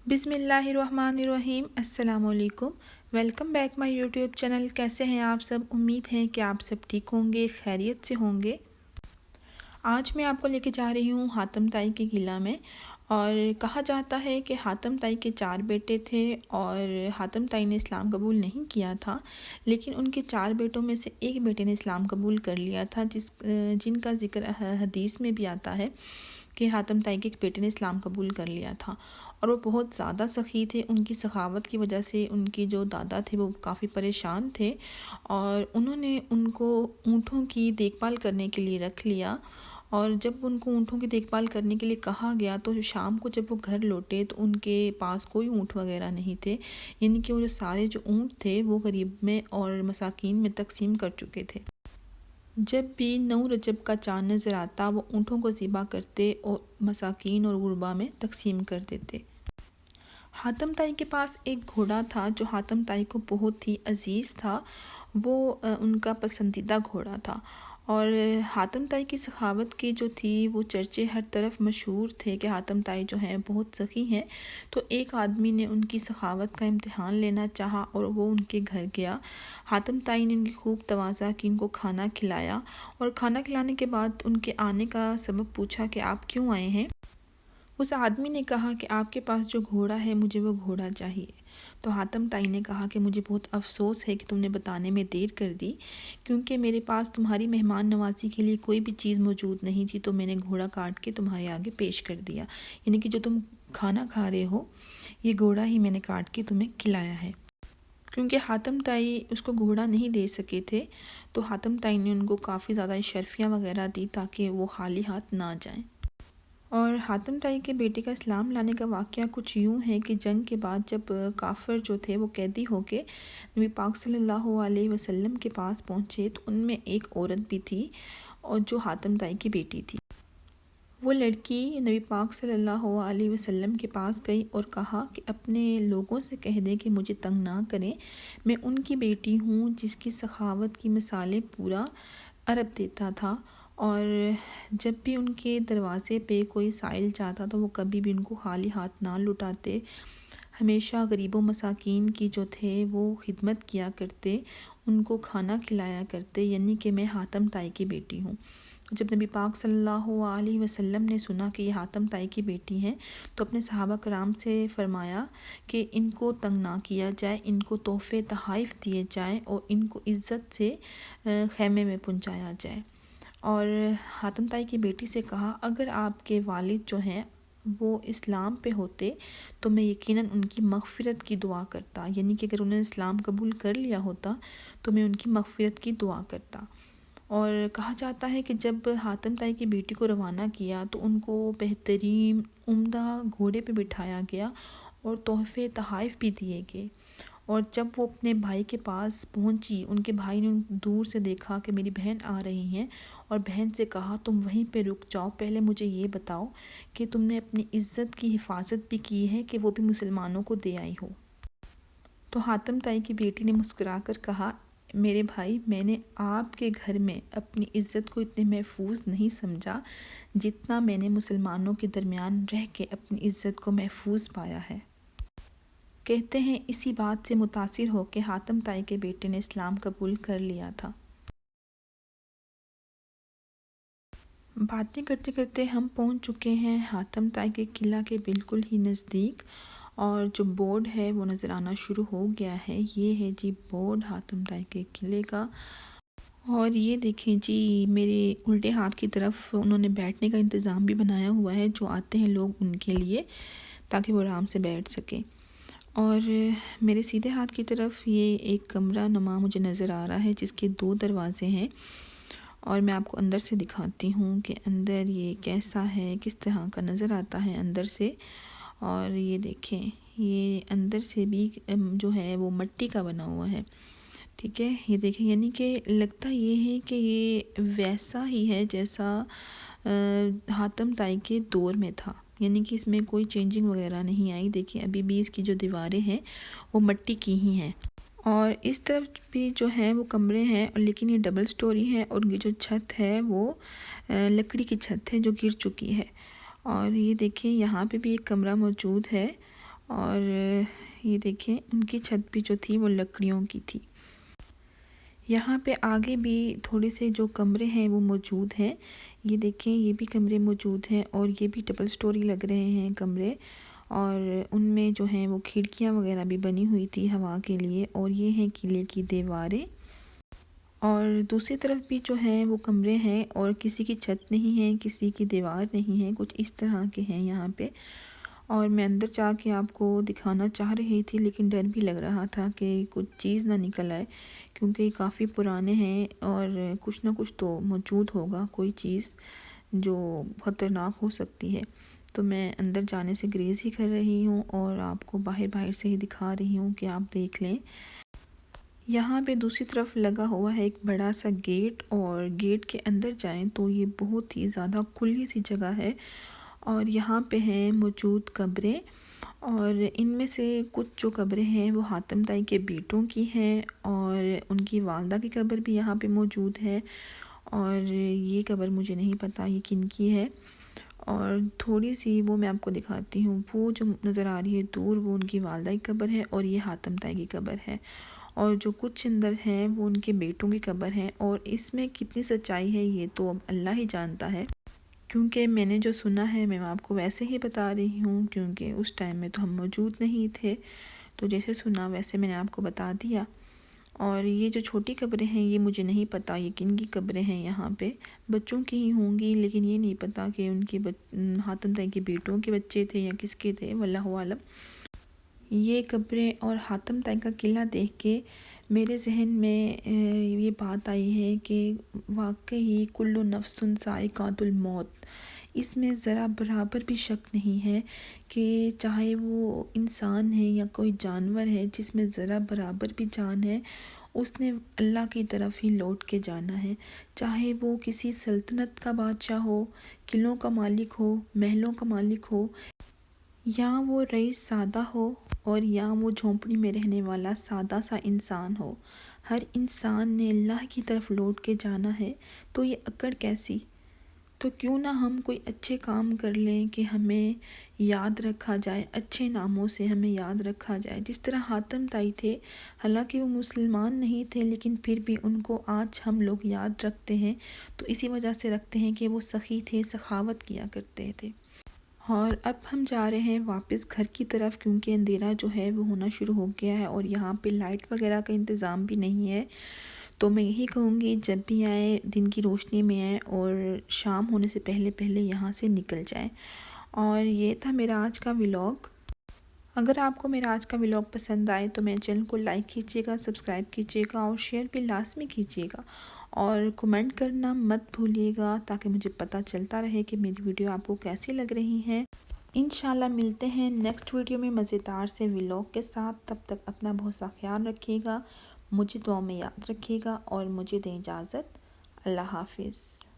बिस्मिल्लाहिर्रहमानिर्रहीम। अस्सलाम वालेकुम। Welcome back my YouTube channel. कैसे हैं आप सब? उम्मीद है कि आप सब ठीक होंगे, खैरियत से होंगे। आज मैं आपको लेके जा रही हूँ हातम ताई के किला में। और कहा जाता है कि हातम ताई के 4 बेटे थे और हातम ताई ने इस्लाम कबूल नहीं किया था, लेकिन उनके 4 बेटों में से एक बेटे ने इस्लाम कबूल कर लिया था, जिनका ज़िक्र हदीस में भी आता है कि हातम ताई के एक बेटे ने इस्लाम कबूल कर लिया था। और वो बहुत ज़्यादा सखी थे। उनकी सखावत की वजह से उनके जो दादा थे वो काफ़ी परेशान थे और उन्होंने उनको ऊँटों की देखभाल करने के लिए रख लिया। और जब उनको ऊँटों की देखभाल करने के लिए कहा गया तो शाम को जब वो घर लौटे तो उनके पास कोई ऊँट वगैरह नहीं थे, यानी कि वो जो सारे जो ऊँट थे वो गरीब में और मसाकीन में तकसीम कर चुके थे। जब भी 9 रजब का चाँद नज़र आता वो ऊँटों को ज़िबा करते और मसाकीन और गुरबा में तकसीम कर देते। हातम ताई के पास एक घोड़ा था जो हातम ताई को बहुत ही अज़ीज़ था। वो उनका पसंदीदा घोड़ा था। और हातम ताई की सखावत की जो थी वो चर्चे हर तरफ मशहूर थे कि हातम ताई जो हैं बहुत सखी हैं। तो एक आदमी ने उनकी सखावत का इम्तिहान लेना चाहा और वो उनके घर गया। हातम ताई ने उनकी खूब तवाज़ा की, उनको खाना खिलाया और खाना खिलाने के बाद उनके आने का सबब पूछा कि आप क्यों आए हैं। उस आदमी ने कहा कि आपके पास जो घोड़ा है मुझे वो घोड़ा चाहिए। तो हातम ताई ने कहा कि मुझे बहुत अफ़सोस है कि तुमने बताने में देर कर दी, क्योंकि मेरे पास तुम्हारी मेहमान नवाज़ी के लिए कोई भी चीज़ मौजूद नहीं थी, तो मैंने घोड़ा काट के तुम्हारे आगे पेश कर दिया। यानी कि जो तुम खाना खा रहे हो ये घोड़ा ही मैंने काट के तुम्हें खिलाया है। क्योंकि हातम ताई उसको घोड़ा नहीं दे सके थे तो हातम ताई ने उनको काफ़ी ज़्यादा शर्फियाँ वगैरह दी ताकि वो खाली हाथ ना जाएं। और हातम ताई के बेटे का इस्लाम लाने का वाक़या कुछ यूँ है कि जंग के बाद जब काफ़िर जो थे वो कैदी होके नबी पाक सल्लल्लाहु अलैहि वसल्लम के पास पहुँचे तो उनमें एक औरत भी थी और जो हातम ताई की बेटी थी। वो लड़की नबी पाक सल्लल्लाहु अलैहि वसल्लम के पास गई और कहा कि अपने लोगों से कह दें कि मुझे तंग ना करें, मैं उनकी बेटी हूँ जिसकी सखावत की मिसालें पूरा अरब देता था। और जब भी उनके दरवाज़े पे कोई साइल जाता तो वो कभी भी उनको खाली हाथ ना लुटाते, हमेशा गरीबों मसाकीन की जो थे वो खिदमत किया करते, उनको खाना खिलाया करते। यानी कि मैं हातम ताई की बेटी हूँ। जब नबी पाक सल्लल्लाहु अलैहि वसल्लम ने सुना कि ये हातम ताई की बेटी हैं तो अपने सहाबा कराम से फ़रमाया कि इनको तंग ना किया जाए, इनको तोहफ़े तहाइफ़ दिए जाएँ और इनको इज़्ज़त से ख़ैमे में पहुंचाया जाए। और हातम ताई की बेटी से कहा अगर आपके वालिद जो हैं वो इस्लाम पे होते तो मैं यकीनन उनकी मग़फ़िरत की दुआ करता, यानी कि अगर उन्होंने इस्लाम कबूल कर लिया होता तो मैं उनकी मग़फ़िरत की दुआ करता। और कहा जाता है कि जब हातम ताई की बेटी को रवाना किया तो उनको बेहतरीन उम्दा घोड़े पे बिठाया गया और तोहफ़े तहाइफ़ भी दिए गए। और जब वो अपने भाई के पास पहुंची, उनके भाई ने दूर से देखा कि मेरी बहन आ रही हैं और बहन से कहा तुम वहीं पे रुक जाओ, पहले मुझे ये बताओ कि तुमने अपनी इज़्ज़त की हिफाजत भी की है कि वो भी मुसलमानों को दे आई हो। तो हातम ताई की बेटी ने मुस्कुराकर कहा मेरे भाई, मैंने आपके घर में अपनी इज़्ज़त को इतने महफूज नहीं समझा जितना मैंने मुसलमानों के दरमियान रह के अपनी इज़्ज़त को महफूज पाया है। कहते हैं इसी बात से मुतासिर होकर हातम ताई के बेटे ने इस्लाम कबूल कर लिया था। बातें करते करते हम पहुंच चुके हैं हातम ताई के किला के बिल्कुल ही नज़दीक। और जो बोर्ड है वो नज़र आना शुरू हो गया है। ये है जी बोर्ड हातम ताई के किले का। और ये देखें जी मेरे उल्टे हाथ की तरफ उन्होंने बैठने का इंतज़ाम भी बनाया हुआ है, जो आते हैं लोग उनके लिए, ताकि वो आराम से बैठ सकें। और मेरे सीधे हाथ की तरफ ये एक कमरा नुमा मुझे नज़र आ रहा है जिसके 2 दरवाज़े हैं। और मैं आपको अंदर से दिखाती हूँ कि अंदर ये कैसा है, किस तरह का नज़र आता है अंदर से। और ये देखें ये अंदर से भी जो है वो मिट्टी का बना हुआ है। ठीक है, ये देखें, यानी कि लगता ये है कि ये वैसा ही है जैसा हातम ताई के दौर में था, यानी कि इसमें कोई चेंजिंग वगैरह नहीं आई। देखिए अभी भी इसकी जो दीवारें हैं वो मिट्टी की ही हैं। और इस तरफ भी जो है वो कमरे हैं, लेकिन ये डबल स्टोरी है और ये जो छत है वो लकड़ी की छत है जो गिर चुकी है। और ये देखिए यहाँ पे भी एक कमरा मौजूद है اور یہ دیکھیں ان کی چھت بھی جو تھی وہ لکڑیوں کی تھی۔ یہاں پہ آگے بھی تھوڑے سے جو کمرے ہیں وہ موجود ہیں، یہ دیکھیں یہ بھی کمرے موجود ہیں اور یہ بھی ڈبل سٹوری لگ رہے ہیں کمرے، اور ان میں جو ہیں وہ کھڑکیاں وغیرہ بھی بنی ہوئی تھی ہوا کے لیے، اور یہ ہیں قلعے کی دیواریں۔ اور دوسری طرف بھی جو ہیں وہ کمرے ہیں اور کسی کی چھت نہیں ہے، کسی کی دیوار نہیں ہے، کچھ اس طرح کے ہیں یہاں پہ۔ اور میں اندر جا کے آپ کو دکھانا چاہ رہی تھی لیکن ڈر بھی لگ رہا تھا کہ کچھ چیز نہ نکل آئے، کیونکہ یہ کافی پرانے ہیں اور کچھ نہ کچھ تو موجود ہوگا، کوئی چیز جو خطرناک ہو سکتی ہے۔ تو میں اندر جانے سے گریز ہی کر رہی ہوں اور آپ کو باہر سے ہی دکھا رہی ہوں کہ آپ دیکھ لیں۔ یہاں پہ دوسری طرف لگا ہوا ہے ایک بڑا سا گیٹ، اور گیٹ کے اندر جائیں تو یہ بہت ہی زیادہ کھلی سی جگہ ہے، اور یہاں پہ ہیں موجود قبریں، اور ان میں سے کچھ جو قبریں ہیں وہ حاتم طائی کے بیٹوں کی ہیں، اور ان کی والدہ کی قبر بھی یہاں پہ موجود ہے، اور یہ قبر مجھے نہیں پتہ یہ کن کی ہے۔ اور تھوڑی سی وہ میں آپ کو دکھاتی ہوں، وہ جو نظر آ رہی ہے دور وہ ان کی والدہ کی قبر ہے، اور یہ حاتم طائی کی قبر ہے، اور جو کچھ اندر ہیں وہ ان کے بیٹوں کی قبر ہیں، اور اس میں کتنی سچائی ہے یہ تو اب اللہ ہی جانتا ہے، کیونکہ میں نے جو سنا ہے میں آپ کو ویسے ہی بتا رہی ہوں، کیونکہ اس ٹائم میں تو ہم موجود نہیں تھے، تو جیسے سنا ویسے میں نے آپ کو بتا دیا۔ اور یہ جو چھوٹی قبریں ہیں یہ مجھے نہیں پتہ یہ کن کی قبریں ہیں، یہاں پہ بچوں کی ہی ہوں گی، لیکن یہ نہیں پتہ کہ ان کے حاتم طائی کے بیٹوں کے بچے تھے یا کس کے تھے، واللہ عالم۔ یہ قبریں اور حاتم طائی کا قلعہ دیکھ کے میرے ذہن میں یہ بات آئی ہے کہ واقعی کل نفس ذائقۃ الموت، اس میں ذرا برابر بھی شک نہیں ہے کہ چاہے وہ انسان ہے یا کوئی جانور ہے جس میں ذرا برابر بھی جان ہے، اس نے اللہ کی طرف ہی لوٹ کے جانا ہے، چاہے وہ کسی سلطنت کا بادشاہ ہو، قلعوں کا مالک ہو، محلوں کا مالک ہو، یا وہ رئیس سادہ ہو، اور یا وہ جھونپڑی میں رہنے والا سادہ سا انسان ہو، ہر انسان نے اللہ کی طرف لوٹ کے جانا ہے۔ تو یہ اکڑ کیسی؟ تو کیوں نہ ہم کوئی اچھے کام کر لیں کہ ہمیں یاد رکھا جائے، اچھے ناموں سے ہمیں یاد رکھا جائے، جس طرح حاتم طائی تھے، حالانکہ وہ مسلمان نہیں تھے لیکن پھر بھی ان کو آج ہم لوگ یاد رکھتے ہیں، تو اسی وجہ سے رکھتے ہیں کہ وہ سخی تھے، سخاوت کیا کرتے تھے۔ اور اب ہم جا رہے ہیں واپس گھر کی طرف، کیونکہ اندھیرا جو ہے وہ ہونا شروع ہو گیا ہے، اور یہاں پہ لائٹ وغیرہ کا انتظام بھی نہیں ہے، تو میں یہی کہوں گی جب بھی آئیں دن کی روشنی میں آئیں اور شام ہونے سے پہلے پہلے یہاں سے نکل جائیں۔ اور یہ تھا میرا آج کا ولاگ۔ اگر آپ کو میرا آج کا ولاگ پسند آئے تو میرے چینل کو لائک کیجیے گا، سبسکرائب کیجیے گا اور شیئر بھی لازمی کیجیے گا، اور کمنٹ کرنا مت بھولیے گا تاکہ مجھے پتہ چلتا رہے کہ میری ویڈیو آپ کو کیسی لگ رہی ہیں۔ انشاءاللہ ملتے ہیں نیکسٹ ویڈیو میں مزیدار سے ولاگ کے ساتھ، تب تک اپنا بہت سا خیال رکھیے گا، مجھے دعا میں یاد رکھیے گا، اور مجھے دیں اجازت۔ اللہ حافظ۔